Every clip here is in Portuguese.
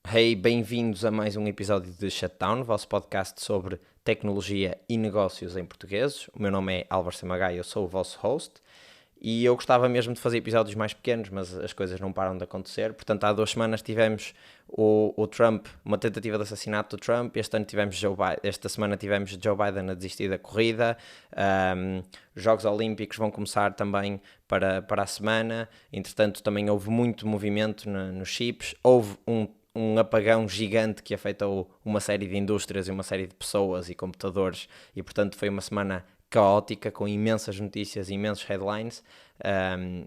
Hey, bem-vindos a mais um episódio de Shutdown, vosso podcast sobre tecnologia e negócios em português. O meu nome é Álvaro Samagai, eu sou o vosso host e eu gostava mesmo de fazer episódios mais pequenos, mas as coisas não param de acontecer. Portanto, há 2 semanas tivemos o Trump, uma tentativa de assassinato do Trump. Esta semana tivemos Joe Biden a desistir da corrida. Os Jogos Olímpicos vão começar também para a semana. Entretanto, também houve muito movimento nos chips. Houve um apagão gigante que afetou uma série de indústrias e uma série de pessoas e computadores, e portanto foi uma semana caótica com imensas notícias e imensos headlines.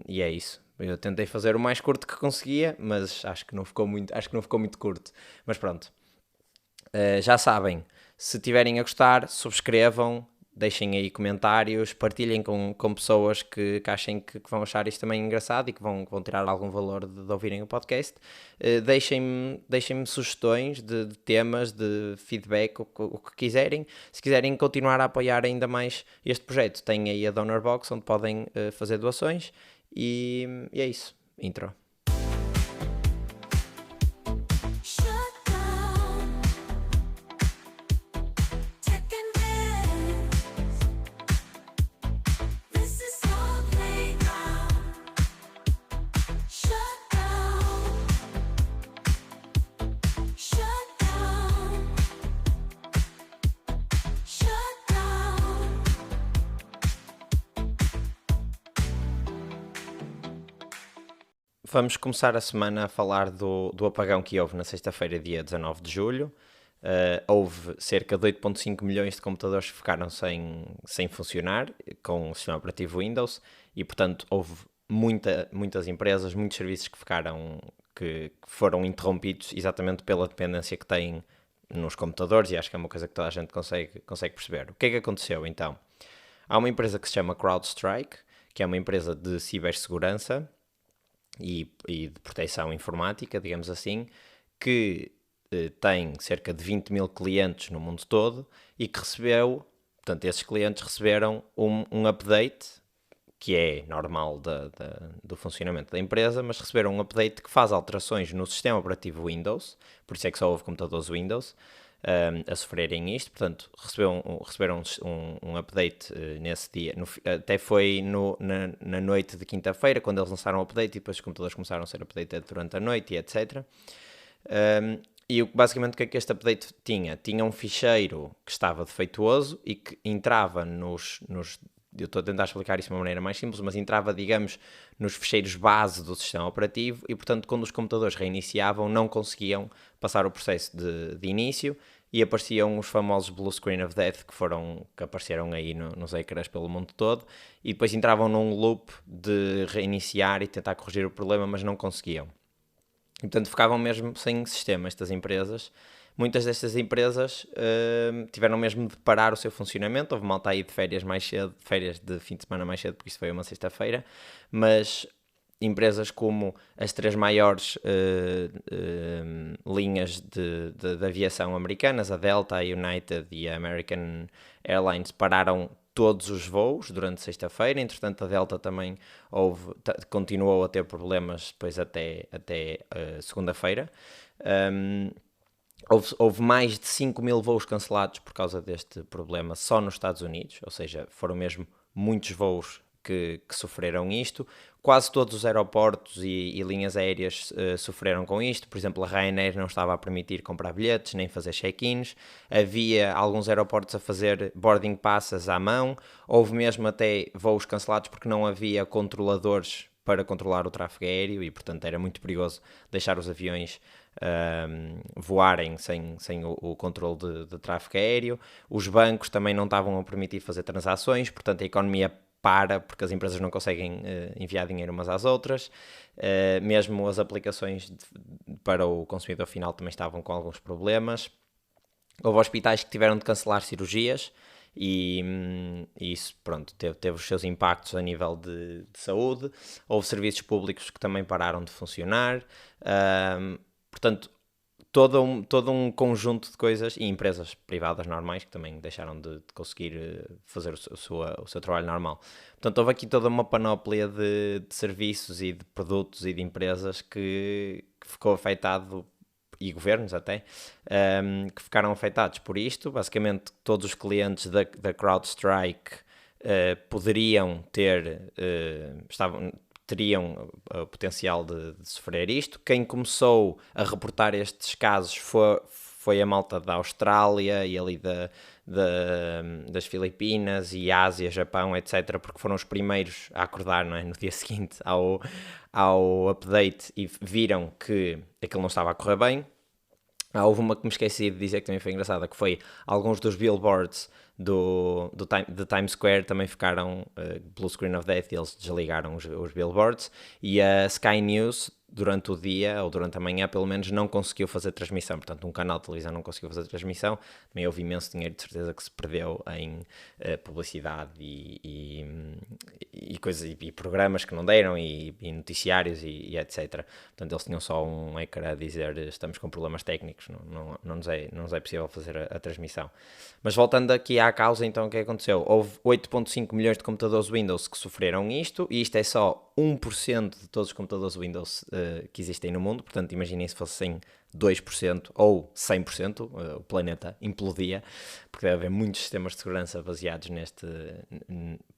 E é isso. Eu tentei fazer o mais curto que conseguia, mas acho que não ficou muito curto. Mas pronto. Já sabem, se tiverem a gostar, subscrevam, deixem aí comentários, partilhem com pessoas que achem que vão achar isto também engraçado e que vão tirar algum valor de ouvirem o podcast. Deixem-me sugestões de temas, de feedback, o que quiserem. Se quiserem continuar a apoiar ainda mais este projeto, têm aí a Donor Box onde podem fazer doações. E é isso. Intro. Shut down, taking risks. This is our playground. Shut down, shut down, shut down. Vamos começar a semana a falar do apagão que houve na sexta-feira, dia 19 de julho. Houve cerca de 8,5 milhões de computadores que ficaram sem funcionar com o sistema operativo Windows e, portanto, houve muitas empresas, muitos serviços que foram interrompidos exatamente pela dependência que têm nos computadores, e acho que é uma coisa que toda a gente consegue perceber. O que é que aconteceu então? Há uma empresa que se chama CrowdStrike, que é uma empresa de cibersegurança e de proteção informática, digamos assim, que tem cerca de 20 mil clientes no mundo todo e que portanto, esses clientes receberam um update, que é normal do funcionamento da empresa, mas receberam um update que faz alterações no sistema operativo Windows, por isso é que só houve computadores Windows a sofrerem isto. Portanto, receberam um update nesse dia. Até foi na noite de quinta-feira, quando eles lançaram o update, e depois os computadores começaram a ser updated durante a noite e etc. E basicamente o que é que este update tinha? Tinha um ficheiro que estava defeituoso e que entrava eu estou a tentar explicar isso de uma maneira mais simples, mas entrava, digamos, nos ficheiros base do sistema operativo e, portanto, quando os computadores reiniciavam, não conseguiam passar o processo de início e apareciam os famosos Blue Screen of Death que apareceram aí nos ecrãs pelo mundo todo, e depois entravam num loop de reiniciar e tentar corrigir o problema, mas não conseguiam. E, portanto, ficavam mesmo sem sistema estas empresas. Muitas destas empresas tiveram mesmo de parar o seu funcionamento. Houve malta aí de férias mais cedo, de férias de fim de semana mais cedo, porque isso foi uma sexta-feira, mas empresas como as 3 maiores linhas de aviação americanas, a Delta, a United e a American Airlines, pararam todos os voos durante sexta-feira. Entretanto, a Delta também continuou a ter problemas depois até segunda-feira. Houve mais de 5 mil voos cancelados por causa deste problema só nos Estados Unidos, ou seja, foram mesmo muitos voos que sofreram isto. Quase todos os aeroportos e linhas aéreas sofreram com isto. Por exemplo, a Ryanair não estava a permitir comprar bilhetes nem fazer check-ins. Havia alguns aeroportos a fazer boarding passes à mão. Houve mesmo até voos cancelados porque não havia controladores para controlar o tráfego aéreo e, portanto, era muito perigoso deixar os aviões voarem sem o controle de tráfego aéreo. Os bancos também não estavam a permitir fazer transações, portanto a economia para, porque as empresas não conseguem enviar dinheiro umas às outras. Mesmo as aplicações para o consumidor final também estavam com alguns problemas. Houve hospitais que tiveram de cancelar cirurgias e isso, pronto, teve os seus impactos a nível de saúde. Houve serviços públicos que também pararam de funcionar. Portanto, todo um conjunto de coisas, e empresas privadas normais que também deixaram de conseguir fazer o seu trabalho normal. Portanto, houve aqui toda uma panóplia de serviços e de produtos e de empresas que ficou afetado e governos até, que ficaram afetados por isto. Basicamente, todos os clientes da CrowdStrike poderiam ter, teriam o potencial de sofrer isto. Quem começou a reportar estes casos foi a malta da Austrália e ali das Filipinas e Ásia, Japão, etc., porque foram os primeiros a acordar, não é? No dia seguinte ao update e viram que aquilo não estava a correr bem. Houve uma que me esqueci de dizer que também foi engraçada, que foi alguns dos billboards de Times Square também ficaram blue screen of death e eles desligaram os billboards, e a Sky News durante o dia, ou durante a manhã pelo menos, não conseguiu fazer transmissão. Portanto, um canal de televisão não conseguiu fazer transmissão. Também houve imenso dinheiro, de certeza, que se perdeu em publicidade e coisas, e programas que não deram, e noticiários e etc. Portanto, eles tinham só um hacker a dizer: estamos com problemas técnicos, não nos é possível fazer a transmissão. Mas voltando aqui à causa, então, o que aconteceu? Houve 8.5 milhões de computadores Windows que sofreram isto, e isto é só 1% de todos os computadores Windows que existem no mundo. Portanto, imaginem se fossem 2% ou 100%, o planeta implodia, porque deve haver muitos sistemas de segurança baseados neste,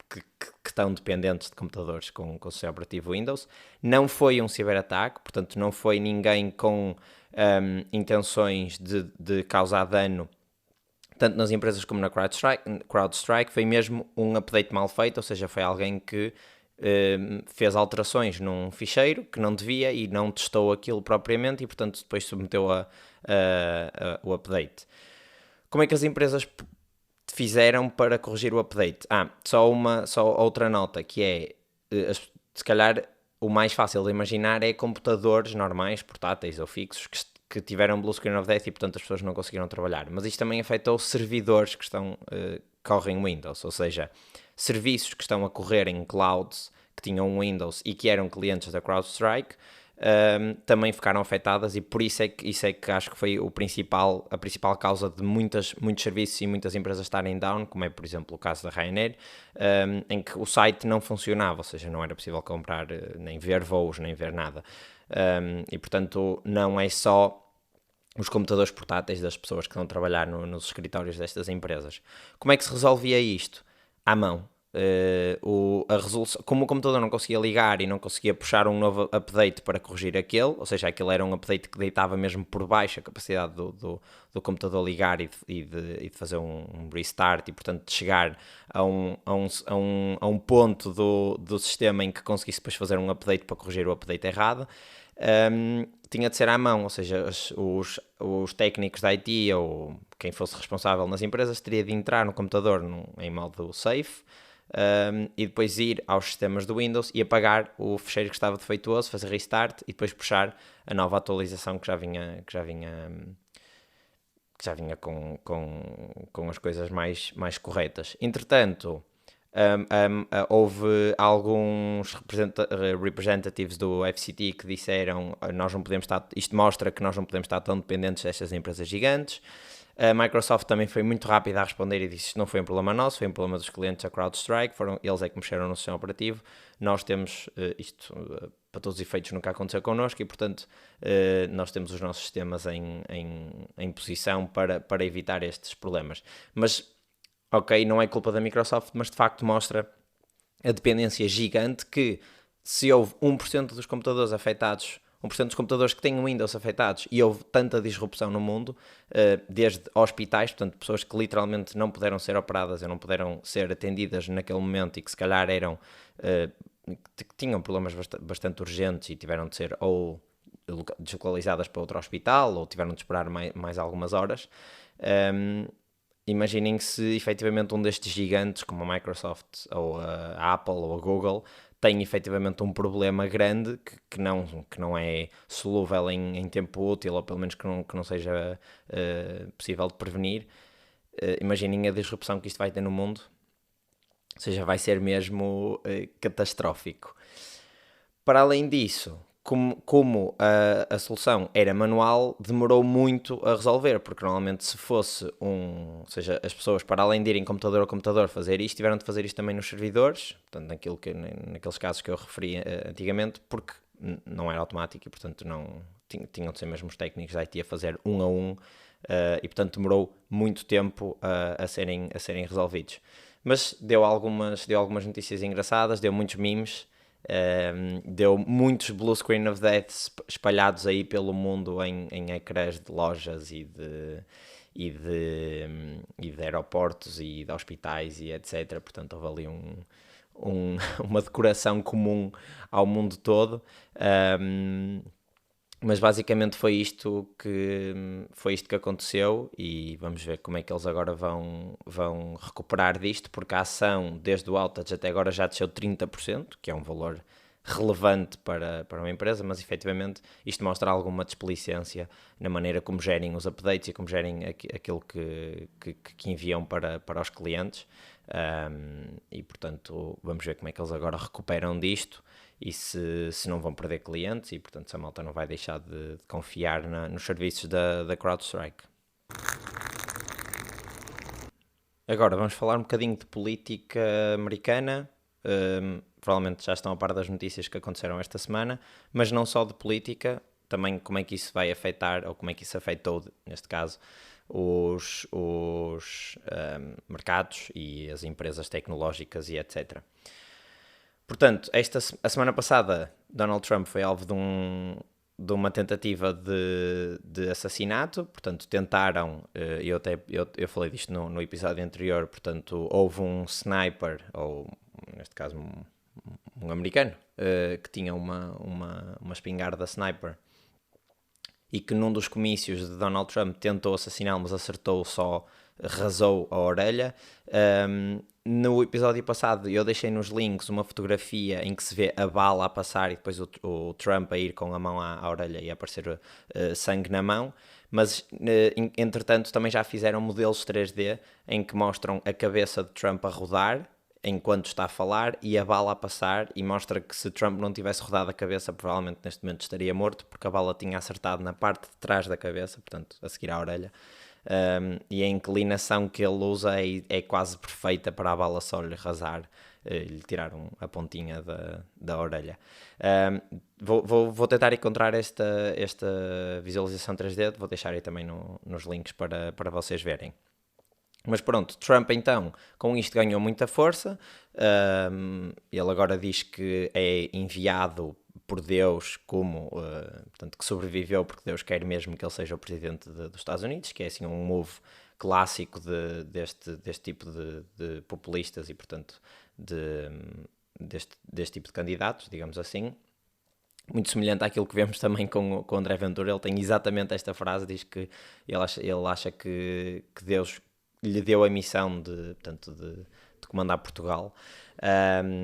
que estão dependentes de computadores com o sistema operativo Windows. Não foi um ciberataque, portanto não foi ninguém com intenções de causar dano, tanto nas empresas como na CrowdStrike. Foi mesmo um update mal feito, ou seja, foi alguém que fez alterações num ficheiro que não devia e não testou aquilo propriamente, e portanto depois submeteu o update. Como é que as empresas fizeram para corrigir o update? Só outra nota, que é, se calhar o mais fácil de imaginar é computadores normais, portáteis ou fixos, que tiveram blue screen of death e portanto as pessoas não conseguiram trabalhar. Mas isto também afetou servidores que correm Windows, ou seja, serviços que estão a correr em clouds que tinham Windows e que eram clientes da CrowdStrike, também ficaram afetadas, e por isso é que acho que foi a principal causa de muitos serviços e muitas empresas estarem down, como é, por exemplo, o caso da Ryanair, em que o site não funcionava, ou seja, não era possível comprar, nem ver voos, nem ver nada. E portanto não é só os computadores portáteis das pessoas que vão trabalhar nos escritórios destas empresas. Como é que se resolvia isto? À mão. Como o computador não conseguia ligar e não conseguia puxar um novo update para corrigir aquele, ou seja, aquele era um update que deitava mesmo por baixo a capacidade do computador ligar e de fazer um restart, e portanto de chegar a um ponto do sistema em que conseguisse depois fazer um update para corrigir o update errado. Tinha de ser à mão, ou seja, os técnicos da IT ou quem fosse responsável nas empresas teria de entrar no computador em modo safe, e depois ir aos sistemas do Windows e apagar o fecheiro que estava defeituoso, fazer restart e depois puxar a nova atualização que já vinha com as coisas mais corretas. Entretanto, houve alguns representatives do FCT que disseram: isto mostra que nós não podemos estar tão dependentes destas empresas gigantes. A Microsoft também foi muito rápida a responder e disse: isto não foi um problema nosso, foi um problema dos clientes da CrowdStrike, foram eles é que mexeram no sistema operativo, nós temos isto para todos os efeitos nunca aconteceu connosco, e portanto nós temos os nossos sistemas em posição para evitar estes problemas. Mas ok, não é culpa da Microsoft, mas de facto mostra a dependência gigante que, se houve 1% dos computadores afetados, 1% dos computadores que têm Windows afetados, e houve tanta disrupção no mundo, desde hospitais, portanto pessoas que literalmente não puderam ser operadas ou não puderam ser atendidas naquele momento e que se calhar que tinham problemas bastante urgentes e tiveram de ser ou deslocalizadas para outro hospital ou tiveram de esperar mais algumas horas. Imaginem se efetivamente um destes gigantes, como a Microsoft ou a Apple ou a Google, tem efetivamente um problema grande que não é solúvel em tempo útil, ou pelo menos que não seja possível de prevenir. Imaginem a disrupção que isto vai ter no mundo. Ou seja, vai ser mesmo catastrófico. Para além disso, como a solução era manual, demorou muito a resolver, porque normalmente se fosse ou seja, as pessoas, para além de irem computador a computador fazer isto, tiveram de fazer isto também nos servidores, portanto, naqueles casos que eu referi antigamente, porque não era automático e, portanto, não tinham de ser mesmo os técnicos da IT a fazer um a um, e portanto demorou muito tempo a serem resolvidos. Mas deu algumas notícias engraçadas, deu muitos memes, deu muitos Blue Screen of Death espalhados aí pelo mundo em ecrãs de lojas e de aeroportos e de hospitais e etc. Portanto, houve ali uma decoração comum ao mundo todo. Mas basicamente foi isto que aconteceu, e vamos ver como é que eles agora vão recuperar disto, porque a ação desde o outage até agora já desceu 30%, que é um valor relevante para uma empresa, mas efetivamente isto mostra alguma desplicência na maneira como gerem os updates e como gerem aquilo que enviam para os clientes. E portanto vamos ver como é que eles agora recuperam disto e se não vão perder clientes, e portanto se a malta não vai deixar de confiar nos serviços da CrowdStrike. Agora vamos falar um bocadinho de política americana. Provavelmente já estão a par das notícias que aconteceram esta semana, mas não só de política, também como é que isso vai afetar, ou como é que isso afetou, neste caso, os mercados e as empresas tecnológicas e etc. Portanto, a semana passada, Donald Trump foi alvo de uma tentativa de assassinato. Portanto, tentaram, eu falei disto no episódio anterior, portanto, houve um sniper, ou neste caso um americano, que tinha uma espingarda sniper, e que num dos comícios de Donald Trump tentou assassiná-lo, mas acertou só, rasou a orelha. No episódio passado eu deixei nos links uma fotografia em que se vê a bala a passar e depois o Trump a ir com a mão à orelha e a aparecer sangue na mão, mas entretanto também já fizeram modelos 3D em que mostram a cabeça de Trump a rodar enquanto está a falar e a bala a passar, e mostra que se Trump não tivesse rodado a cabeça, provavelmente neste momento estaria morto, porque a bala tinha acertado na parte de trás da cabeça, portanto a seguir à orelha. E a inclinação que ele usa é quase perfeita para a bala só lhe rasar, lhe tirar a pontinha da orelha. Vou tentar encontrar esta visualização 3D, vou deixar aí também nos links para vocês verem. Mas pronto, Trump então com isto ganhou muita força. Ele agora diz que é enviado por Deus, portanto, que sobreviveu porque Deus quer mesmo que ele seja o presidente dos Estados Unidos, que é assim um move clássico deste tipo de populistas e portanto deste tipo de candidatos, digamos assim. Muito semelhante àquilo que vemos também com o André Ventura. Ele tem exatamente esta frase, diz que ele acha que Deus lhe deu a missão de comandar Portugal.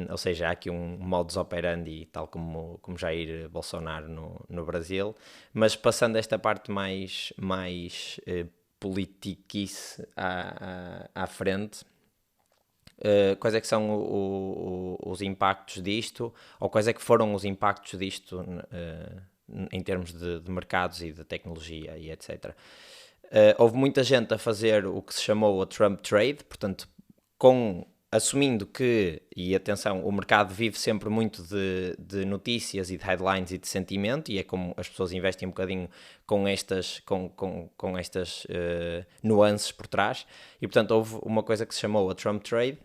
Ou seja, há aqui um modus operandi, tal como Jair Bolsonaro no Brasil. Mas passando esta parte mais politiquice à frente, quais é que são os impactos disto, ou quais é que foram os impactos disto em termos de mercados e de tecnologia e etc. Houve muita gente a fazer o que se chamou a Trump Trade, portanto, assumindo que, e atenção, o mercado vive sempre muito de notícias e de headlines e de sentimento, e é como as pessoas investem um bocadinho com estas nuances por trás, e portanto houve uma coisa que se chamou a Trump Trade,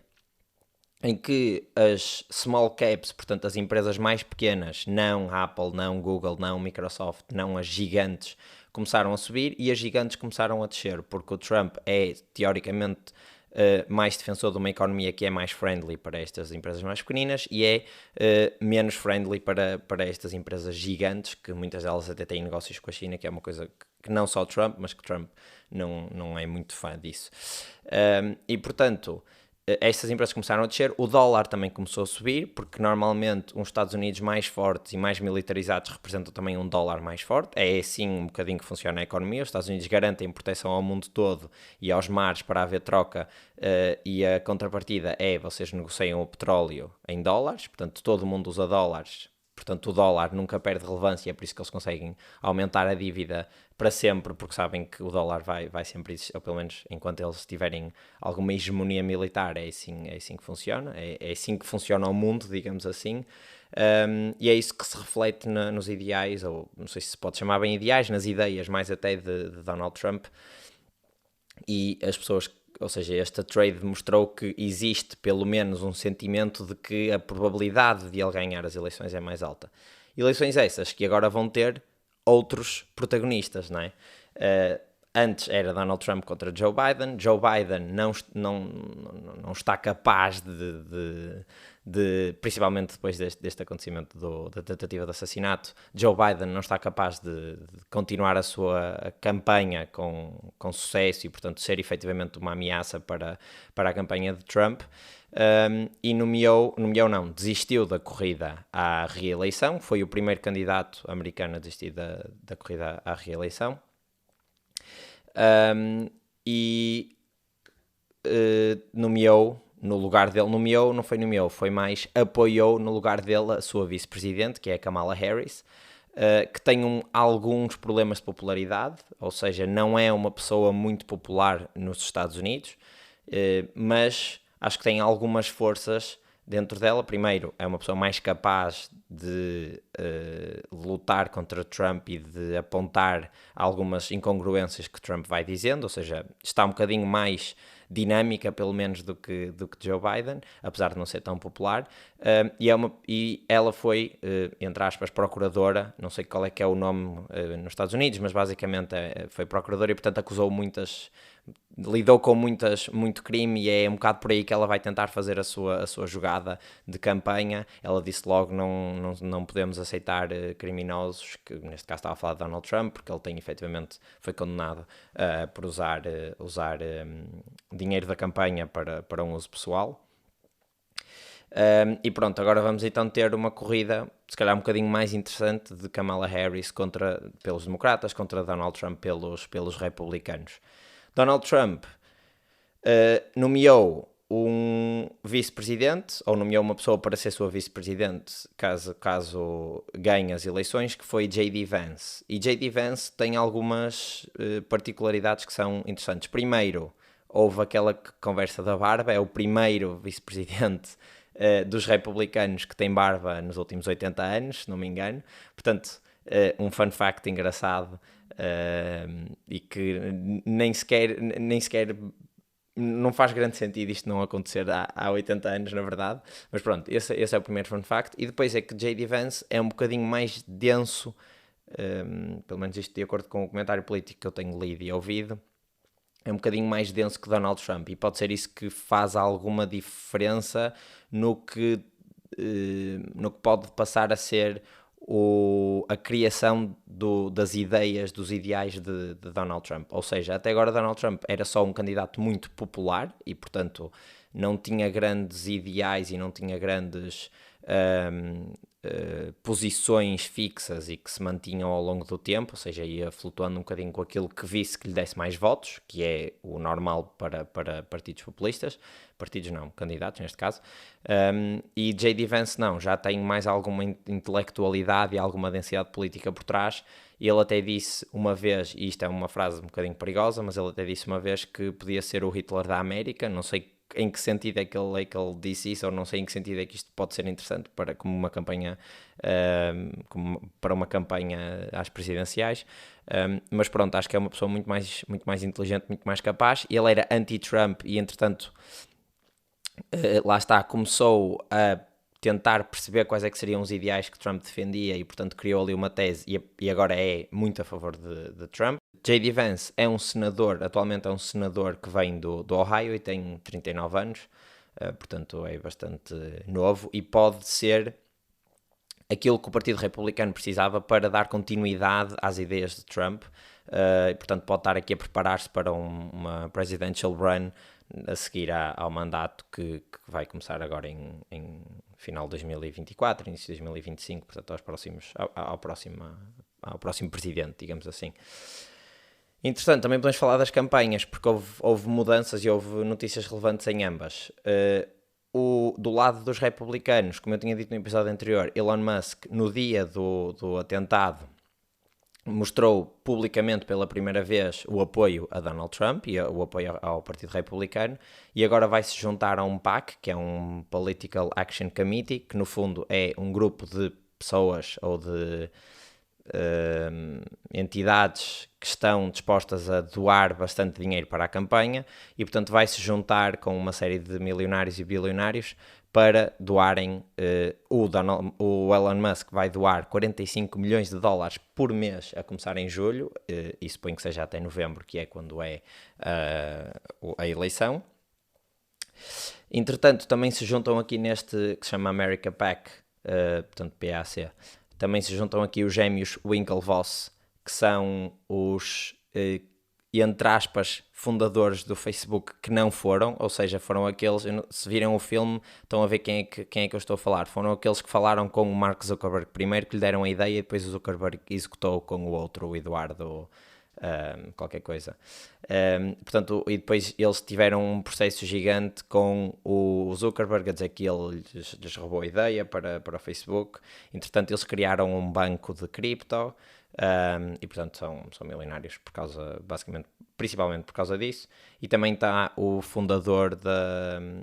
em que as small caps, portanto as empresas mais pequenas, não Apple, não Google, não Microsoft, não as gigantes, começaram a subir e as gigantes começaram a descer, porque o Trump é teoricamente mais defensor de uma economia que é mais friendly para estas empresas mais pequeninas e é menos friendly para estas empresas gigantes, que muitas delas até têm negócios com a China, que é uma coisa que não só o Trump, mas que Trump não é muito fã disso. E portanto, estas empresas começaram a descer, o dólar também começou a subir, porque normalmente uns Estados Unidos mais fortes e mais militarizados representam também um dólar mais forte. É assim um bocadinho que funciona a economia. Os Estados Unidos garantem proteção ao mundo todo e aos mares para haver troca, e a contrapartida é vocês negociam o petróleo em dólares, portanto todo mundo usa dólares, portanto o dólar nunca perde relevância, é por isso que eles conseguem aumentar a dívida para sempre, porque sabem que o dólar vai sempre existir, ou pelo menos enquanto eles tiverem alguma hegemonia militar, é assim que funciona, é assim que funciona o mundo, digamos assim. E é isso que se reflete nos ideais, ou não sei se se pode chamar bem ideais, nas ideias mais até de Donald Trump. E as pessoas, ou seja, esta trade mostrou que existe pelo menos um sentimento de que a probabilidade de ele ganhar as eleições é mais alta. Eleições essas que agora vão ter outros protagonistas, não é? Antes era Donald Trump contra Joe Biden. Joe Biden não está capaz principalmente depois deste acontecimento da tentativa de assassinato, Joe Biden não está capaz de continuar a sua campanha com sucesso e, portanto, ser efetivamente uma ameaça para a campanha de Trump. E desistiu da corrida à reeleição. Foi o primeiro candidato americano a desistir da corrida à reeleição. Nomeou no lugar dele, foi mais apoiou no lugar dele a sua vice-presidente, que é a Kamala Harris, que tem alguns problemas de popularidade, ou seja, não é uma pessoa muito popular nos Estados Unidos, mas acho que tem algumas forças dentro dela. Primeiro, é uma pessoa mais capaz de lutar contra Trump e de apontar algumas incongruências que Trump vai dizendo, ou seja, está um bocadinho mais dinâmica, pelo menos, do que Joe Biden, apesar de não ser tão popular, e ela foi, entre aspas, procuradora, não sei qual é que é o nome nos Estados Unidos, mas basicamente foi procuradora e, portanto, lidou com muito crime, e é um bocado por aí que ela vai tentar fazer a sua jogada de campanha. Ela disse logo, não podemos aceitar criminosos, que neste caso estava a falar de Donald Trump, porque ele efetivamente foi condenado por usar dinheiro da campanha para um uso pessoal. E pronto, agora vamos então ter uma corrida, se calhar um bocadinho mais interessante, de Kamala Harris pelos democratas contra Donald Trump pelos republicanos. Donald Trump nomeou um vice-presidente, ou nomeou uma pessoa para ser sua vice-presidente, caso ganhe as eleições, que foi J.D. Vance. E J.D. Vance tem algumas particularidades que são interessantes. Primeiro, houve aquela conversa da barba, é o primeiro vice-presidente dos republicanos que tem barba nos últimos 80 anos, se não me engano. Portanto, um fun fact engraçado, e que nem sequer não faz grande sentido isto não acontecer há 80 anos, na verdade, mas pronto, esse é o primeiro fun fact. E depois é que J.D. Vance é um bocadinho mais denso, pelo menos isto de acordo com o comentário político que eu tenho lido e ouvido, é um bocadinho mais denso que Donald Trump, e pode ser isso que faz alguma diferença no que pode passar a ser a criação das ideias, dos ideais de Donald Trump. Ou seja, até agora Donald Trump era só um candidato muito popular e, portanto, não tinha grandes ideais e não tinha grandes posições fixas e que se mantinham ao longo do tempo, ou seja, ia flutuando um bocadinho com aquilo que visse que lhe desse mais votos, que é o normal para partidos populistas, candidatos neste caso, e J.D. Vance já tem mais alguma intelectualidade e alguma densidade política por trás. E ele até disse uma vez, e isto é uma frase um bocadinho perigosa, mas ele até disse uma vez que podia ser o Hitler da América. Não sei em que sentido é que ele disse isso, ou não sei em que sentido é que isto pode ser interessante como uma campanha, para uma campanha às presidenciais, mas pronto, acho que é uma pessoa muito mais inteligente, muito mais capaz. E ele era anti-Trump e, entretanto, lá está, começou a tentar perceber quais é que seriam os ideais que Trump defendia e, portanto, criou ali uma tese e agora é muito a favor de Trump. J.D. Vance atualmente é um senador que vem do Ohio e tem 39 anos, portanto é bastante novo e pode ser aquilo que o Partido Republicano precisava para dar continuidade às ideias de Trump, e, portanto, pode estar aqui a preparar-se para uma presidential run a seguir ao mandato que vai começar agora em final de 2024, início de 2025, portanto ao próximo presidente, digamos assim. Interessante, também podemos falar das campanhas, porque houve mudanças e houve notícias relevantes em ambas. do lado dos republicanos, como eu tinha dito no episódio anterior, Elon Musk, no dia do atentado, mostrou publicamente pela primeira vez o apoio a Donald Trump e o apoio ao Partido Republicano, e agora vai se juntar a um PAC, que é um Political Action Committee, que no fundo é um grupo de pessoas ou de entidades que estão dispostas a doar bastante dinheiro para a campanha, e portanto vai se juntar com uma série de milionários e bilionários para doarem. O Elon Musk vai doar 45 milhões de dólares por mês a começar em julho, e suponho que seja até novembro, que é quando é a eleição. Entretanto, também se juntam aqui neste que se chama America PAC, portanto PAC, também se juntam aqui os gêmeos Winklevoss, que são os, entre aspas, fundadores do Facebook que não foram, ou seja, foram aqueles, se viram o filme, estão a ver quem é que eu estou a falar, foram aqueles que falaram com o Mark Zuckerberg primeiro, que lhe deram a ideia, e depois o Zuckerberg executou com o outro, o Eduardo qualquer coisa. Portanto, e depois eles tiveram um processo gigante com o Zuckerberg a dizer que ele lhes roubou a ideia para o Facebook. Entretanto, eles criaram um banco de cripto, e portanto são milionários por causa, basicamente, principalmente por causa disso. E também está o fundador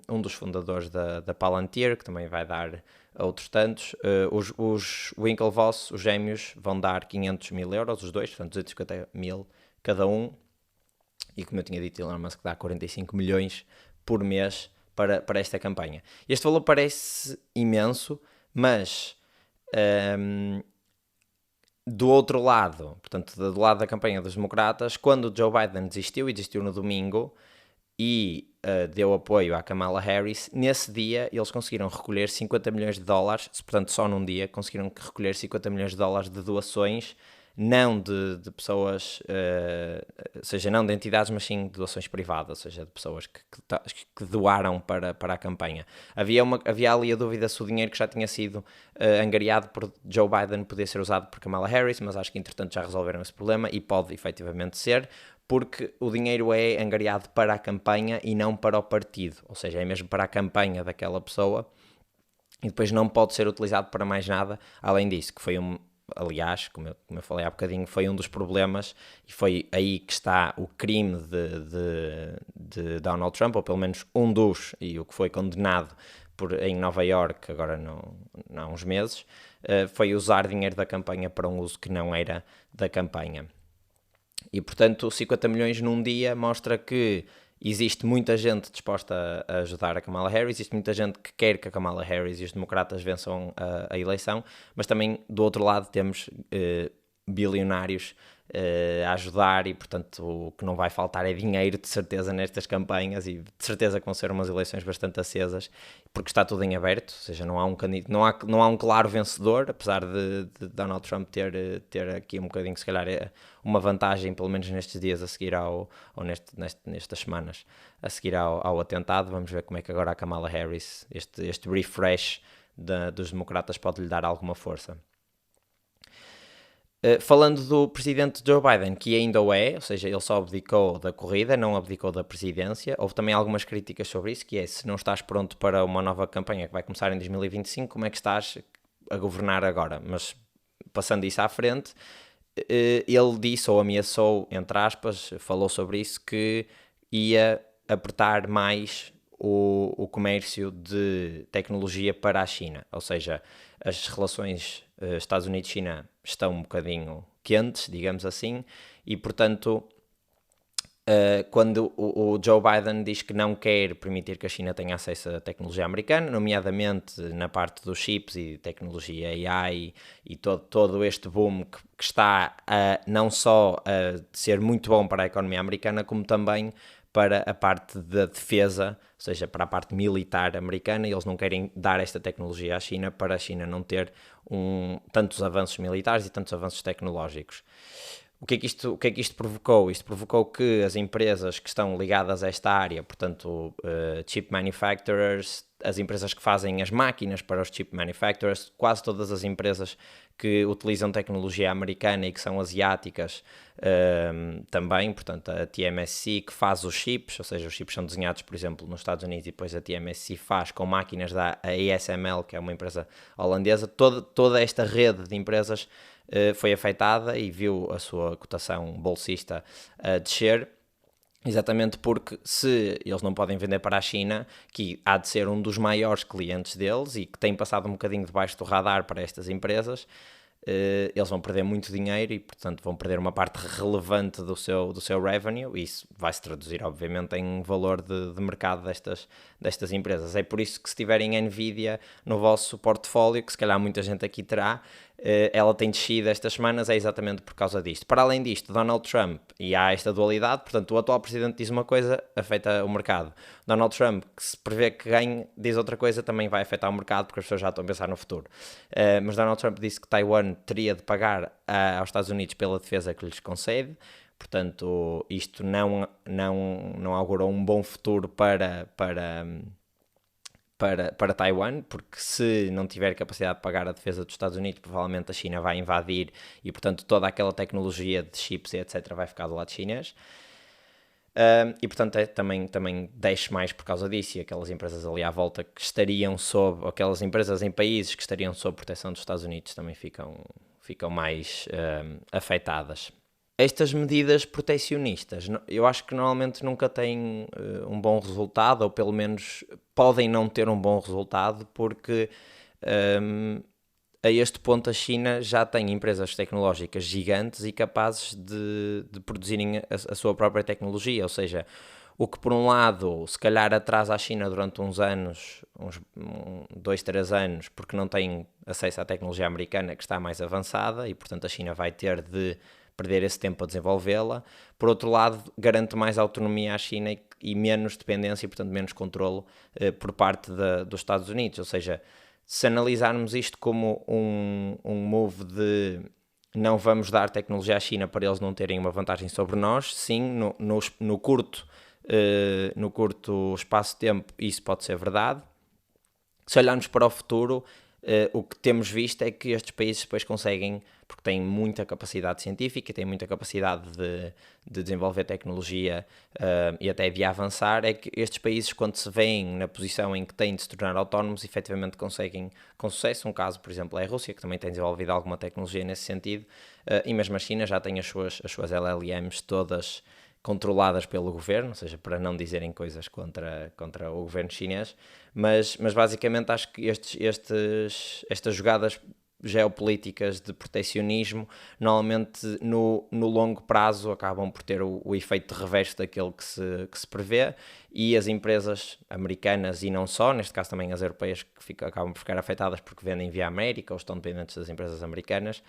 um dos fundadores da Palantir, que também vai dar a outros tantos. Os Winklevoss, os gêmeos, vão dar 500 mil euros, os dois, portanto 250 mil cada um. E como eu tinha dito, Elon Musk dá 45 milhões por mês para esta campanha. Este valor parece imenso, mas do outro lado, portanto, do lado da campanha dos democratas, quando o Joe Biden desistiu no domingo e deu apoio à Kamala Harris, nesse dia eles conseguiram recolher 50 milhões de dólares, portanto só num dia conseguiram recolher 50 milhões de dólares de doações, não de pessoas, ou seja, não de entidades, mas sim de doações privadas, ou seja, de pessoas que doaram para a campanha. Havia ali a dúvida se o dinheiro que já tinha sido angariado por Joe Biden podia ser usado por Kamala Harris, mas acho que entretanto já resolveram esse problema e pode efetivamente ser, porque o dinheiro é angariado para a campanha e não para o partido, ou seja, é mesmo para a campanha daquela pessoa, e depois não pode ser utilizado para mais nada além disso, que foi aliás, como eu falei há bocadinho, foi um dos problemas, e foi aí que está o crime de Donald Trump, ou pelo menos um dos, e o que foi condenado em Nova Iorque, agora não há uns meses, foi usar dinheiro da campanha para um uso que não era da campanha. E, portanto, 50 milhões num dia mostra que existe muita gente disposta a ajudar a Kamala Harris, existe muita gente que quer que a Kamala Harris e os democratas vençam a eleição, mas também, do outro lado, temos bilionários a ajudar, e, portanto, o que não vai faltar é dinheiro, de certeza, nestas campanhas, e de certeza que vão ser umas eleições bastante acesas, porque está tudo em aberto, ou seja, não há um claro vencedor, apesar de Donald Trump ter aqui um bocadinho, se calhar, uma vantagem, pelo menos nestes dias a seguir nestas semanas a seguir ao atentado. Vamos ver como é que agora a Kamala Harris, este refresh dos democratas, pode lhe dar alguma força. Falando do presidente Joe Biden, que ainda o é, ou seja, ele só abdicou da corrida, não abdicou da presidência. Houve também algumas críticas sobre isso, que é, se não estás pronto para uma nova campanha que vai começar em 2025, como é que estás a governar agora? Mas, passando isso à frente, ele disse, ou ameaçou, entre aspas, falou sobre isso, que ia apertar mais o comércio de tecnologia para a China. Ou seja, as relações Estados Unidos-China estão um bocadinho quentes, digamos assim, e, portanto, quando o Joe Biden diz que não quer permitir que a China tenha acesso à tecnologia americana, nomeadamente na parte dos chips e tecnologia AI e todo este boom que está não só a ser muito bom para a economia americana, como também para a parte da defesa, ou seja, para a parte militar americana. Eles não querem dar esta tecnologia à China, para a China não ter tantos avanços militares e tantos avanços tecnológicos. O que é que isto provocou? Isto provocou que as empresas que estão ligadas a esta área, portanto, chip manufacturers, as empresas que fazem as máquinas para os chip manufacturers, quase todas as empresas que utilizam tecnologia americana e que são asiáticas também, portanto a TSMC que faz os chips, ou seja, os chips são desenhados, por exemplo, nos Estados Unidos e depois a TSMC faz com máquinas da ASML, que é uma empresa holandesa. Toda esta rede de empresas foi afetada e viu a sua cotação bolsista descer. Exatamente porque se eles não podem vender para a China, que há de ser um dos maiores clientes deles e que tem passado um bocadinho debaixo do radar para estas empresas, eles vão perder muito dinheiro e, portanto, vão perder uma parte relevante do seu revenue, e isso vai se traduzir, obviamente, em valor de mercado destas empresas. É por isso que, se tiverem Nvidia no vosso portfólio, que se calhar muita gente aqui terá, ela tem descido estas semanas, é exatamente por causa disto. Para além disto, Donald Trump, e há esta dualidade, portanto, o atual presidente diz uma coisa, afeta o mercado. Donald Trump, que se prevê que ganhe, diz outra coisa, também vai afetar o mercado, porque as pessoas já estão a pensar no futuro. Mas Donald Trump disse que Taiwan teria de pagar aos Estados Unidos pela defesa que lhes concede. Portanto, isto não augurou um bom futuro para Taiwan, porque se não tiver capacidade de pagar a defesa dos Estados Unidos, provavelmente a China vai invadir e, portanto, toda aquela tecnologia de chips e etc. vai ficar do lado chinês. E, portanto, também desce mais por causa disso, e aquelas empresas ali à volta que estariam sob, aquelas empresas em países que estariam sob proteção dos Estados Unidos também ficam mais afetadas. Estas medidas protecionistas, eu acho que normalmente nunca têm um bom resultado, ou pelo menos podem não ter um bom resultado, porque a este ponto a China já tem empresas tecnológicas gigantes e capazes de produzirem a sua própria tecnologia, ou seja, o que por um lado se calhar atrasa a China durante uns anos, uns 2, 3 anos, porque não tem acesso à tecnologia americana que está mais avançada e, portanto, a China vai ter de perder esse tempo a desenvolvê-la. Por outro lado, garante mais autonomia à China e menos dependência e, portanto, menos controlo por parte dos Estados Unidos. Ou seja, se analisarmos isto como um move de não vamos dar tecnologia à China para eles não terem uma vantagem sobre nós, sim, no curto espaço de tempo isso pode ser verdade. Se olharmos para o futuro, o que temos visto é que estes países depois conseguem, porque têm muita capacidade científica, têm muita capacidade de desenvolver tecnologia e até de avançar, é que estes países, quando se veem na posição em que têm de se tornar autónomos, efetivamente conseguem com sucesso. Um caso, por exemplo, é a Rússia, que também tem desenvolvido alguma tecnologia nesse sentido, e mesmo a China já tem as suas LLMs todas controladas pelo governo, ou seja, para não dizerem coisas contra o governo chinês, mas basicamente acho que estas jogadas geopolíticas de protecionismo normalmente no longo prazo acabam por ter o efeito reverso daquele que se prevê, e as empresas americanas, e não só, neste caso também as europeias, que acabam por ficar afetadas porque vendem via América ou estão dependentes das empresas americanas,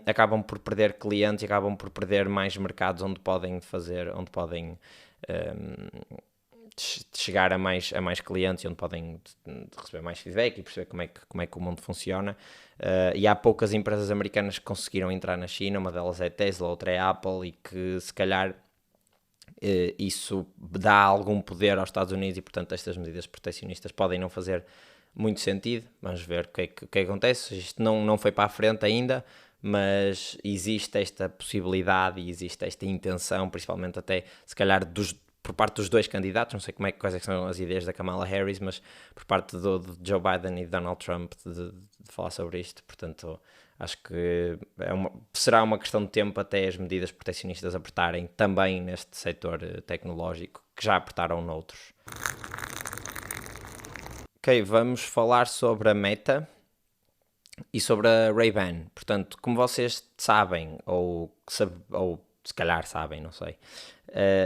acabam por perder clientes e acabam por perder mais mercados onde podem chegar a mais clientes e onde podem receber mais feedback e perceber como é que o mundo funciona. E há poucas empresas americanas que conseguiram entrar na China, uma delas é a Tesla, outra é a Apple, e que se calhar isso dá algum poder aos Estados Unidos e, portanto, estas medidas protecionistas podem não fazer muito sentido. Vamos ver o que acontece. Isto não foi para a frente ainda, mas existe esta possibilidade e existe esta intenção, principalmente até, se calhar, por parte dos dois candidatos, não sei quais é que são as ideias da Kamala Harris, mas por parte de Joe Biden e Donald Trump de falar sobre isto. Portanto, acho que será uma questão de tempo até as medidas protecionistas apertarem também neste setor tecnológico, que já apertaram noutros. Ok, vamos falar sobre a Meta e sobre a Ray-Ban. Portanto, como vocês sabem, ou se calhar sabem, não sei,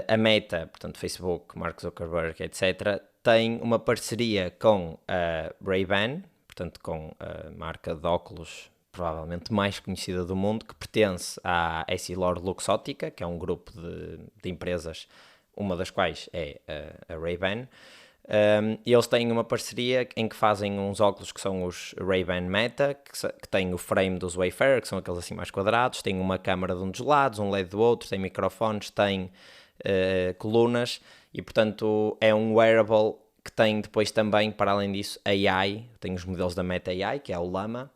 a Meta, portanto Facebook, Mark Zuckerberg, etc., tem uma parceria com a Ray-Ban, portanto com a marca de óculos provavelmente mais conhecida do mundo, que pertence à EssilorLuxottica, que é um grupo de empresas, uma das quais é a Ray-Ban. E eles têm uma parceria em que fazem uns óculos que são os Ray-Ban Meta, que têm o frame dos Wayfarer, que são aqueles assim mais quadrados, têm uma câmara de um dos lados, um LED do outro, tem microfones, tem colunas, e portanto é um wearable que tem depois também, para além disso, AI, tem os modelos da Meta AI, que é o Llama,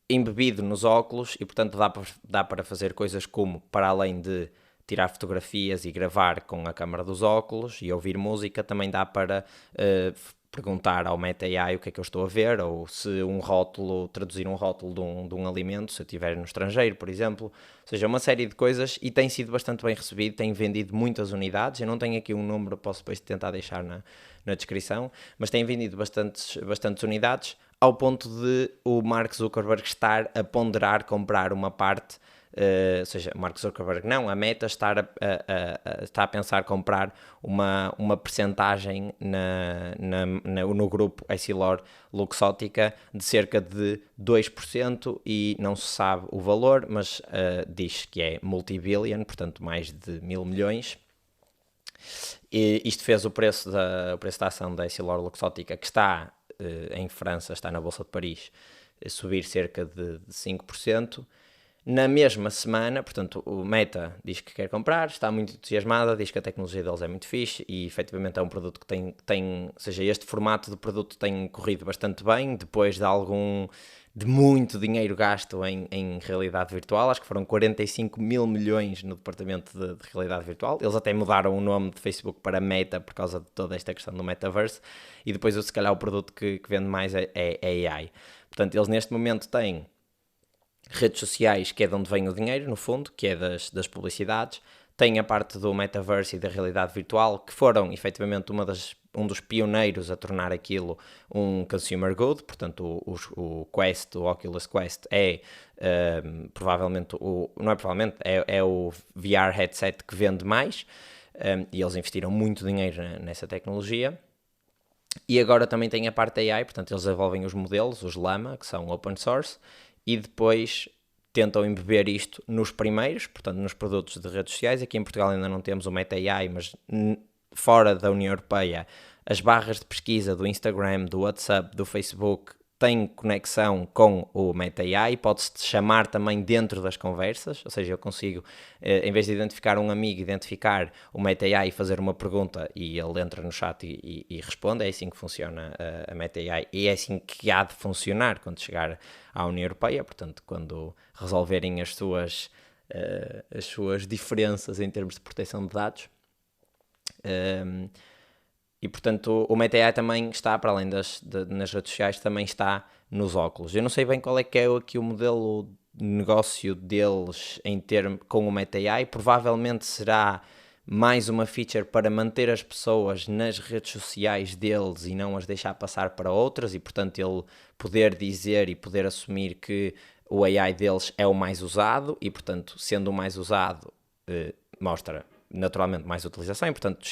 embebido nos óculos e, portanto, dá para fazer coisas como, para além de tirar fotografias e gravar com a câmara dos óculos e ouvir música, também dá para perguntar ao Meta AI o que é que eu estou a ver, ou se traduzir um rótulo de um alimento, se eu estiver no estrangeiro, por exemplo. Ou seja, uma série de coisas, e tem sido bastante bem recebido, tem vendido muitas unidades. Eu não tenho aqui um número, posso depois tentar deixar na descrição, mas tem vendido bastantes unidades, ao ponto de o Mark Zuckerberg estar a ponderar comprar uma parte, ou seja, Mark Zuckerberg não, a Meta está a pensar comprar uma percentagem no grupo Essilor Luxottica de cerca de 2%, e não se sabe o valor, mas diz que é multi-billion, portanto mais de 1.000 milhões. E isto fez o preço da ação da Essilor Luxottica, que está em França, está na Bolsa de Paris, subir cerca de 5%. Na mesma semana, portanto, o Meta diz que quer comprar, está muito entusiasmada, diz que a tecnologia deles é muito fixe e efetivamente é um produto que ou seja, este formato de produto tem corrido bastante bem, depois de muito dinheiro gasto em realidade virtual. Acho que foram 45 mil milhões no departamento de realidade virtual. Eles até mudaram o nome de Facebook para Meta por causa de toda esta questão do metaverse, e depois se calhar o produto que vende mais é AI. Portanto, eles neste momento têm redes sociais, que é de onde vem o dinheiro, no fundo, que é das publicidades. Tem a parte do metaverse e da realidade virtual, que foram efetivamente um dos pioneiros a tornar aquilo um consumer good. Portanto, o Quest, o Oculus Quest provavelmente, não é provavelmente, é o VR headset que vende mais, e eles investiram muito dinheiro nessa tecnologia. E agora também tem a parte AI, portanto eles desenvolvem os modelos, os Llama, que são open source, e depois tentam embeber isto nos primeiros, portanto nos produtos de redes sociais. Aqui em Portugal ainda não temos o Meta AI, mas fora da União Europeia, as barras de pesquisa do Instagram, do WhatsApp, do Facebook têm conexão com o Meta AI, pode-se chamar também dentro das conversas, ou seja, eu consigo, em vez de identificar um amigo, identificar o Meta AI e fazer uma pergunta, e ele entra no chat e responde. É assim que funciona a Meta AI, e é assim que há de funcionar quando chegar à União Europeia. Portanto, quando resolverem as suas diferenças em termos de proteção de dados. E, portanto, o Meta AI também está, para além nas redes sociais, também está nos óculos. Eu não sei bem qual é que é aqui o modelo de negócio deles com o Meta AI. Provavelmente será mais uma feature para manter as pessoas nas redes sociais deles e não as deixar passar para outras, e, portanto, ele poder dizer e poder assumir que o AI deles é o mais usado e, portanto, sendo o mais usado, mostra naturalmente mais utilização e, portanto,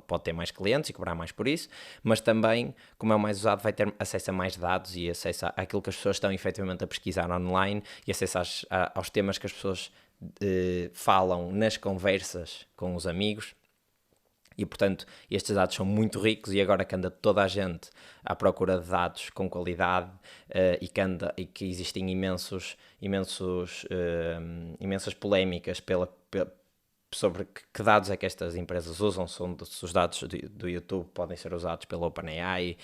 pode ter mais clientes e cobrar mais por isso, mas também, como é o mais usado, vai ter acesso a mais dados e acesso àquilo que as pessoas estão efetivamente a pesquisar online, e acesso aos temas que as pessoas falam nas conversas com os amigos. E, portanto, estes dados são muito ricos, e agora que anda toda a gente à procura de dados com qualidade, e que existem imensas polémicas sobre que dados é que estas empresas usam. Se os dados do YouTube podem ser usados pela OpenAI,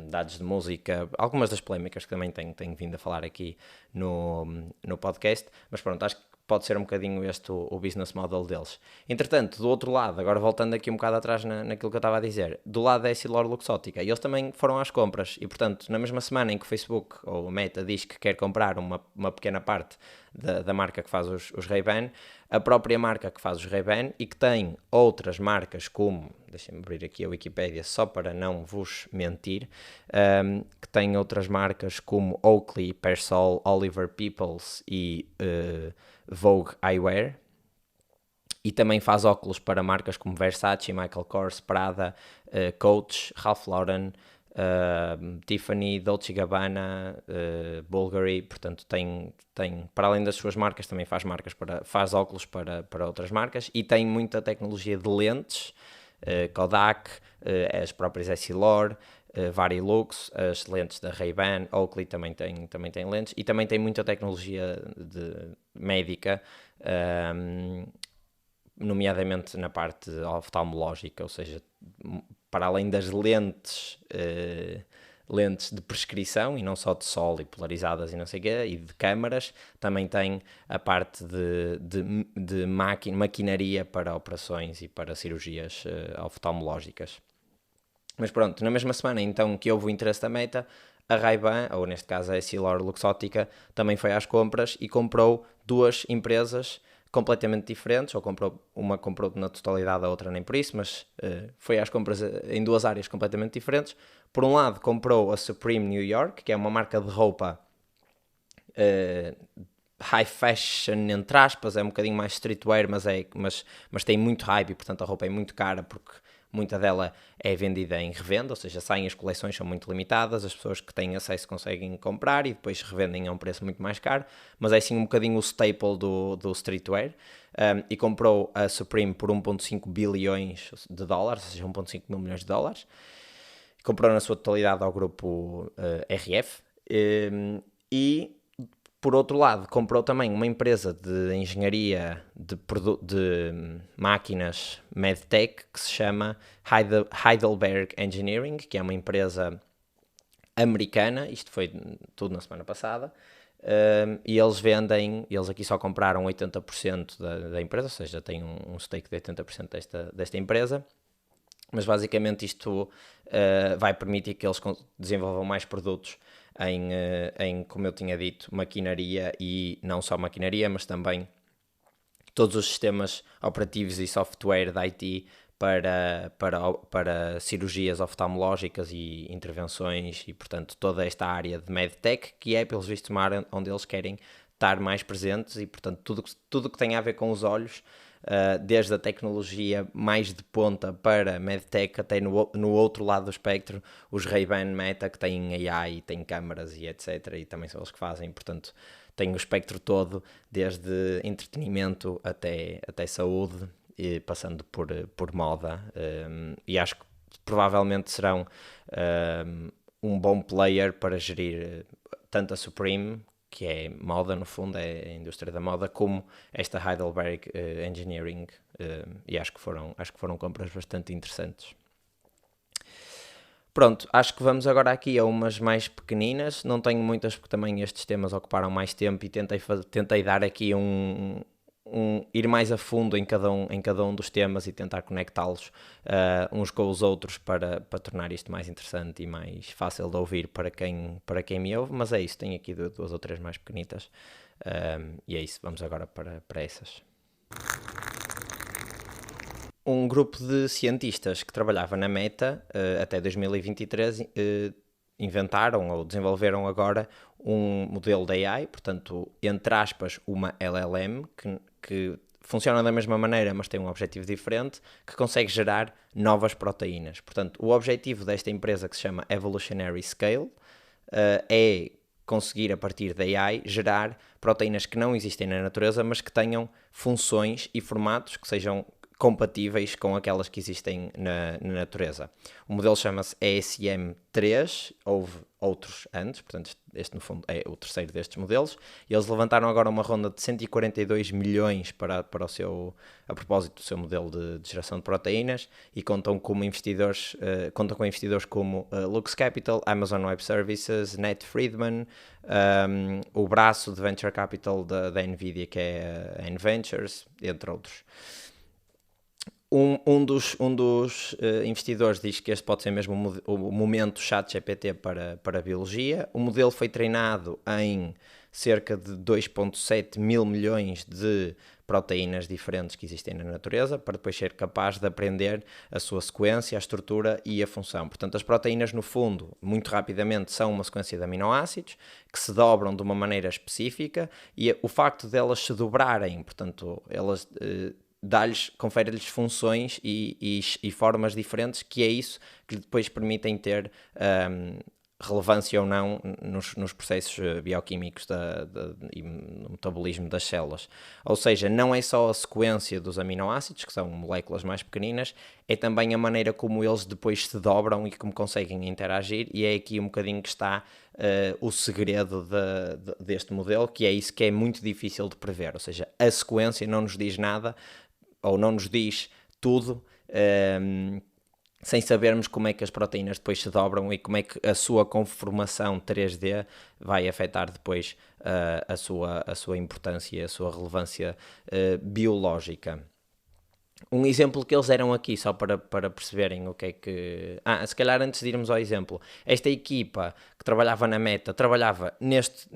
dados de música, algumas das polémicas que também tenho vindo a falar aqui no podcast, mas pronto, acho que pode ser um bocadinho este o business model deles. Entretanto, do outro lado, agora voltando aqui um bocado atrás naquilo que eu estava a dizer, do lado da Essilor Luxottica, eles também foram às compras, e, portanto, na mesma semana em que o Facebook ou o Meta diz que quer comprar uma pequena parte da marca que faz os Ray-Ban, a própria marca que faz os Ray-Ban, e que tem outras marcas como, deixem-me abrir aqui a Wikipédia só para não vos mentir, que tem outras marcas como Oakley, Persol, Oliver Peoples e Vogue Eyewear, e também faz óculos para marcas como Versace, Michael Kors, Prada, Coach, Ralph Lauren, Tiffany, Dolce & Gabbana, Bulgari. Portanto, tem, para além das suas marcas, também faz óculos para outras marcas, e tem muita tecnologia de lentes, Kodak, as próprias Essilor, Varilux, as lentes da Ray-Ban. Oakley também tem lentes, e também tem muita tecnologia médica, nomeadamente na parte oftalmológica, ou seja, para além das lentes, lentes de prescrição, e não só de sol e polarizadas e não sei o quê, e de câmaras, também tem a parte de maquinaria para operações e para cirurgias oftalmológicas. Mas pronto, na mesma semana então que houve o interesse da Meta, a Ray-Ban, ou neste caso a EssilorLuxottica, também foi às compras e comprou duas empresas completamente diferentes, ou uma comprou na totalidade, a outra nem por isso, mas foi às compras em duas áreas completamente diferentes. Por um lado, comprou a Supreme New York, que é uma marca de roupa high fashion, entre aspas, é um bocadinho mais streetwear, mas tem muito hype e, portanto, a roupa é muito cara porque muita dela é vendida em revenda, ou seja, saem as coleções, são muito limitadas, as pessoas que têm acesso conseguem comprar e depois revendem a um preço muito mais caro, mas é assim um bocadinho o staple do streetwear. E comprou a Supreme por 1,5 bilhões de dólares, ou seja, 1,5 mil milhões de dólares. Comprou na sua totalidade ao grupo RF. E por outro lado, comprou também uma empresa de engenharia de máquinas MedTech que se chama Heidelberg Engineering, que é uma empresa americana. Isto foi tudo na semana passada. E eles aqui só compraram 80% da empresa, ou seja, têm um stake de 80% desta empresa. Mas basicamente isto vai permitir que eles desenvolvam mais produtos em, como eu tinha dito, maquinaria, e não só maquinaria, mas também todos os sistemas operativos e software da IT para cirurgias oftalmológicas e intervenções, e portanto toda esta área de MedTech, que é, pelos vistos, uma área onde eles querem estar mais presentes, e portanto tudo que tem a ver com os olhos, desde a tecnologia mais de ponta para MedTech até no outro lado do espectro, os Ray-Ban Meta, que têm AI, têm câmaras e etc, e também são eles que fazem, portanto tem o espectro todo, desde entretenimento até saúde, e passando por moda, e acho que provavelmente serão um bom player para gerir tanto a Supreme, que é moda no fundo, é a indústria da moda, como esta Heidelberg Engineering, e acho que foram compras bastante interessantes. Pronto, acho que vamos agora aqui a umas mais pequeninas. Não tenho muitas porque também estes temas ocuparam mais tempo, e tentei dar aqui ir mais a fundo em cada um dos temas e tentar conectá-los uns com os outros para tornar isto mais interessante e mais fácil de ouvir para quem me ouve. Mas é isso, tenho aqui duas ou três mais pequenitas, e é isso, vamos agora para essas. Um grupo de cientistas que trabalhava na Meta até 2023 inventaram ou desenvolveram agora um modelo de AI, portanto, entre aspas, uma LLM, que funciona da mesma maneira, mas tem um objetivo diferente, que consegue gerar novas proteínas. Portanto, o objetivo desta empresa, que se chama Evolutionary Scale, é conseguir, a partir da AI, gerar proteínas que não existem na natureza, mas que tenham funções e formatos que sejam compatíveis com aquelas que existem na natureza. O modelo chama-se ESM3, houve outros antes, portanto este no fundo é o terceiro destes modelos, e eles levantaram agora uma ronda de 142 milhões a propósito do seu modelo de geração de proteínas, e contam com investidores como Lux Capital, Amazon Web Services, Nat Friedman, o braço de Venture Capital da Nvidia, que é a N-Ventures, entre outros. Um dos investidores diz que este pode ser mesmo o momento ChatGPT para a biologia. O modelo foi treinado em cerca de 2,7 mil milhões de proteínas diferentes que existem na natureza, para depois ser capaz de aprender a sua sequência, a estrutura e a função. Portanto, as proteínas, no fundo, muito rapidamente, são uma sequência de aminoácidos que se dobram de uma maneira específica, e o facto de elas se dobrarem, portanto, elas confere-lhes funções e formas diferentes, que é isso que depois permitem ter relevância ou não nos processos bioquímicos e no metabolismo das células. Ou seja, não é só a sequência dos aminoácidos, que são moléculas mais pequeninas, é também a maneira como eles depois se dobram e como conseguem interagir, e é aqui um bocadinho que está o segredo deste modelo, que é isso que é muito difícil de prever. Ou seja, a sequência não nos diz nada, ou não nos diz tudo, sem sabermos como é que as proteínas depois se dobram e como é que a sua conformação 3D vai afetar depois a sua importância e a sua relevância biológica. Um exemplo que eles deram aqui, só para perceberem o que é que... se calhar antes de irmos ao exemplo, esta equipa que trabalhava na Meta, trabalhava neste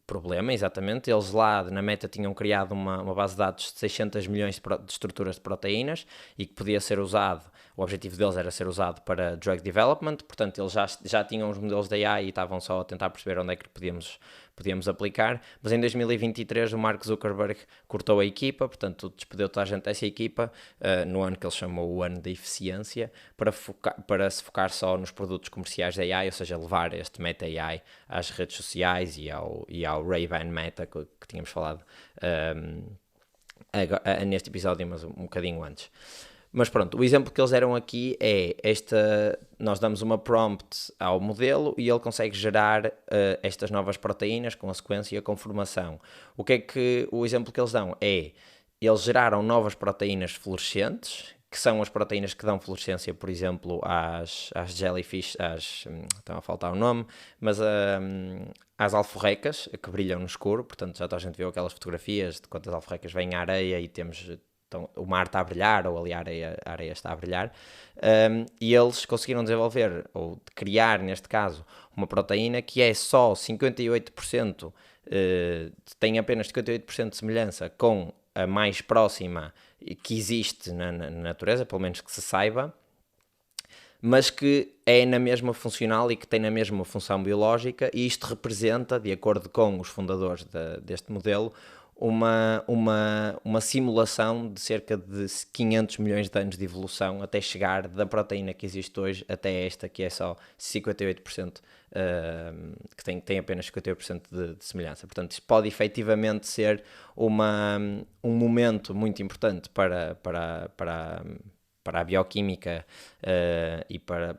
problema, exatamente. Eles lá na Meta tinham criado uma base de dados de 600 milhões de estruturas de proteínas e que podia ser usado, o objetivo deles era ser usado para drug development, portanto eles já tinham os modelos de AI e estavam só a tentar perceber onde é que podíamos aplicar, mas em 2023 o Mark Zuckerberg cortou a equipa, portanto despediu toda a gente dessa equipa, no ano que ele chamou o ano da eficiência, para se focar só nos produtos comerciais da AI, ou seja, levar este Meta AI às redes sociais e ao Ray-Ban Meta que tínhamos falado neste episódio, mas um bocadinho antes. Mas pronto, o exemplo que eles deram aqui é nós damos uma prompt ao modelo e ele consegue gerar estas novas proteínas com a sequência e a conformação. O exemplo que eles dão é, eles geraram novas proteínas fluorescentes, que são as proteínas que dão fluorescência, por exemplo, às jellyfish, estão a faltar o nome, mas às alforrecas, que brilham no escuro, portanto já toda a gente viu aquelas fotografias de quantas alforrecas vêm à areia e temos... Então, o mar está a brilhar, ou ali a areia está a brilhar, e eles conseguiram desenvolver, ou criar, neste caso, uma proteína que é só 58%, tem apenas 58% de semelhança com a mais próxima que existe na natureza, pelo menos que se saiba, mas que é na mesma funcional e que tem na mesma função biológica, e isto representa, de acordo com os fundadores deste modelo, uma simulação de cerca de 500 milhões de anos de evolução até chegar da proteína que existe hoje até esta que é só 58%, que tem apenas 58% de semelhança. Portanto, isto pode efetivamente ser um momento muito importante para a bioquímica e para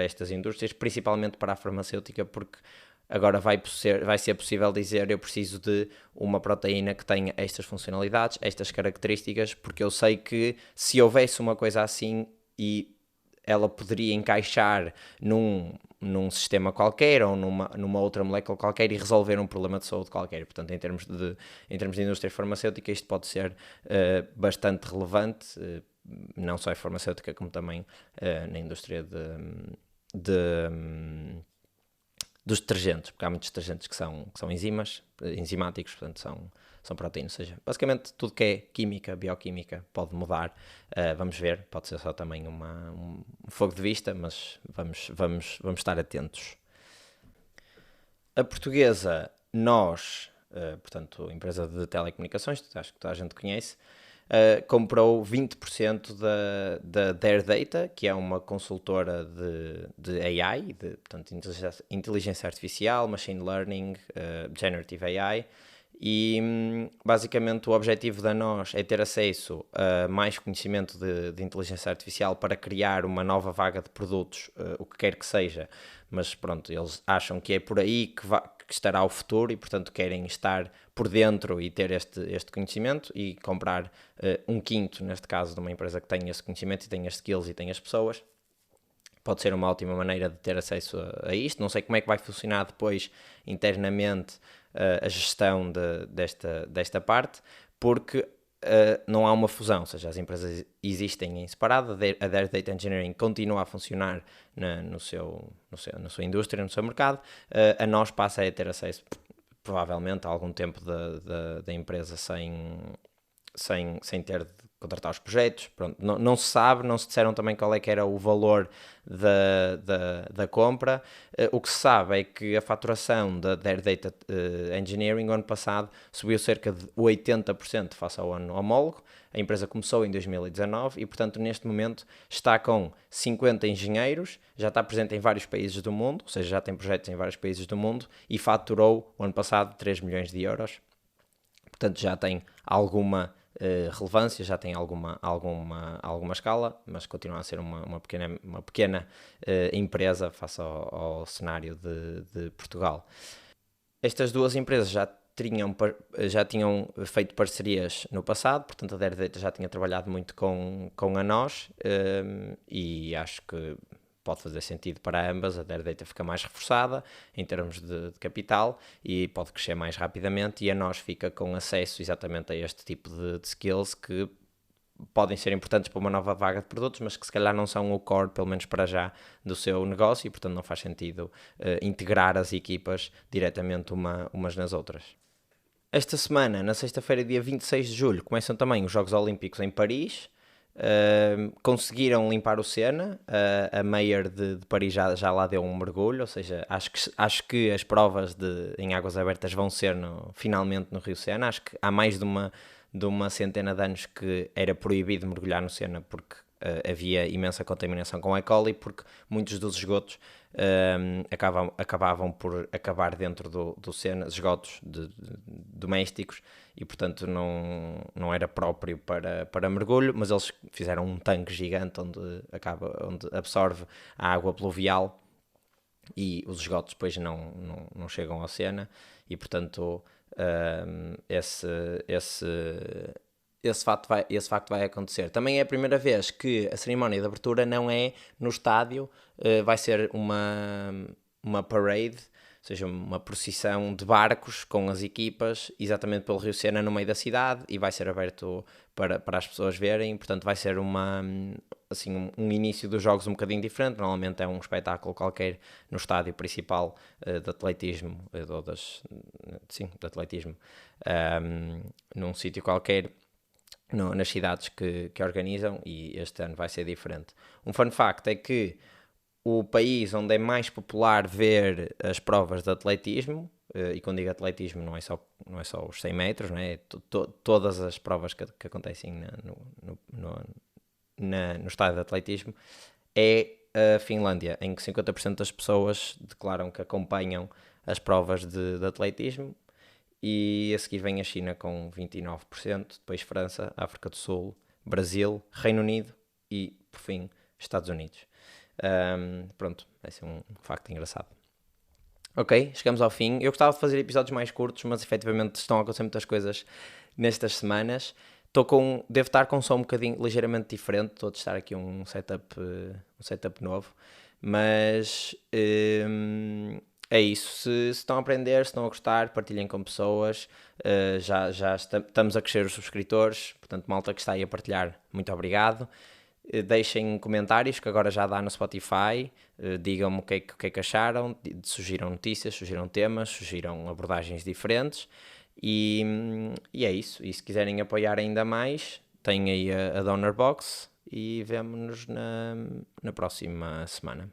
estas indústrias, principalmente para a farmacêutica, porque agora vai ser possível dizer eu preciso de uma proteína que tenha estas funcionalidades, estas características, porque eu sei que se houvesse uma coisa assim e ela poderia encaixar num sistema qualquer ou numa outra molécula qualquer e resolver um problema de saúde qualquer. Portanto, em termos de indústria farmacêutica, isto pode ser bastante relevante, não só em farmacêutica, como também na indústria dos detergentes, porque há muitos detergentes que são enzimáticos, portanto são proteínas, ou seja, basicamente tudo que é química, bioquímica pode mudar, vamos ver, pode ser só também um fogo de vista, mas vamos estar atentos. A portuguesa, portanto, empresa de telecomunicações, acho que toda a gente conhece, comprou 20% da Their Data, que é uma consultora de AI, portanto, inteligência artificial, machine learning, generative AI, e basicamente o objetivo da nós é ter acesso a mais conhecimento de inteligência artificial para criar uma nova vaga de produtos, o que quer que seja, mas pronto, eles acham que é por aí que estará o futuro e portanto querem estar por dentro e ter este conhecimento e comprar um quinto, neste caso, de uma empresa que tem esse conhecimento e tem as skills e tem as pessoas. Pode ser uma ótima maneira de ter acesso a isto. Não sei como é que vai funcionar depois internamente a gestão desta parte, porque não há uma fusão, ou seja, as empresas existem em separado, a Their Data Engineering continua a funcionar na sua indústria, no seu mercado, a nós passa a ter acesso, provavelmente, a algum tempo da empresa sem ter de contratar os projetos. Pronto, não se sabe, não se disseram também qual é que era o valor da compra. O que se sabe é que a faturação da Their Data Engineering o ano passado subiu cerca de 80% face ao ano homólogo. A empresa começou em 2019 e, portanto, neste momento está com 50 engenheiros, já está presente em vários países do mundo, ou seja, já tem projetos em vários países do mundo e faturou o ano passado 3 milhões de euros. Portanto, já tem alguma relevância, já tem alguma escala, mas continua a ser uma pequena empresa face ao cenário de Portugal. Estas duas empresas já já tinham feito parcerias no passado, portanto a Dare Data já tinha trabalhado muito com a nós, e acho que pode fazer sentido para ambas. A Dare Data fica mais reforçada em termos de capital e pode crescer mais rapidamente, e a nós fica com acesso exatamente a este tipo de skills que podem ser importantes para uma nova vaga de produtos, mas que se calhar não são o core, pelo menos para já, do seu negócio, e portanto não faz sentido integrar as equipas diretamente umas nas outras. Esta semana, na sexta-feira, dia 26 de julho, começam também os Jogos Olímpicos em Paris. Conseguiram limpar o Sena, a Mayor de Paris já lá deu um mergulho, ou seja, acho que as provas em águas abertas vão ser finalmente no Rio Sena. Acho que há mais de uma centena de anos que era proibido mergulhar no Sena porque havia imensa contaminação com E. coli, porque muitos dos esgotos acabavam por acabar dentro do Sena, esgotos domésticos, e portanto não era próprio para mergulho, mas eles fizeram um tanque gigante onde absorve a água pluvial e os esgotos depois não chegam ao Sena, e portanto esse facto vai acontecer. Também é a primeira vez que a cerimónia de abertura não é no estádio, vai ser uma parade, ou seja, uma procissão de barcos com as equipas exatamente pelo Rio Sena no meio da cidade, e vai ser aberto para as pessoas verem. Portanto vai ser um início dos jogos um bocadinho diferente. Normalmente é um espetáculo qualquer no estádio principal de atletismo, de atletismo, num sítio qualquer nas cidades que organizam, e este ano vai ser diferente. Um fun fact é que o país onde é mais popular ver as provas de atletismo, e quando digo atletismo não é só os 100 metros, né? Todas as provas que acontecem no estádio de atletismo, é a Finlândia, em que 50% das pessoas declaram que acompanham as provas de atletismo, e a seguir vem a China com 29%, depois França, África do Sul, Brasil, Reino Unido e, por fim, Estados Unidos. Pronto, vai ser um facto engraçado. Ok, chegamos ao fim. Eu gostava de fazer episódios mais curtos, mas efetivamente estão a acontecer muitas coisas nestas semanas. Devo estar com um som um bocadinho ligeiramente diferente, estou a testar aqui um setup novo, mas é isso. Se estão a aprender, se estão a gostar, partilhem com pessoas. Já estamos a crescer os subscritores, portanto, malta que está aí a partilhar, muito obrigado. Deixem comentários, que agora já dá no Spotify. Digam-me o que é que acharam, sugiram notícias, sugiram temas, sugiram abordagens diferentes. E é isso. E se quiserem apoiar ainda mais, tem aí a Donor Box, e vemo-nos na próxima semana.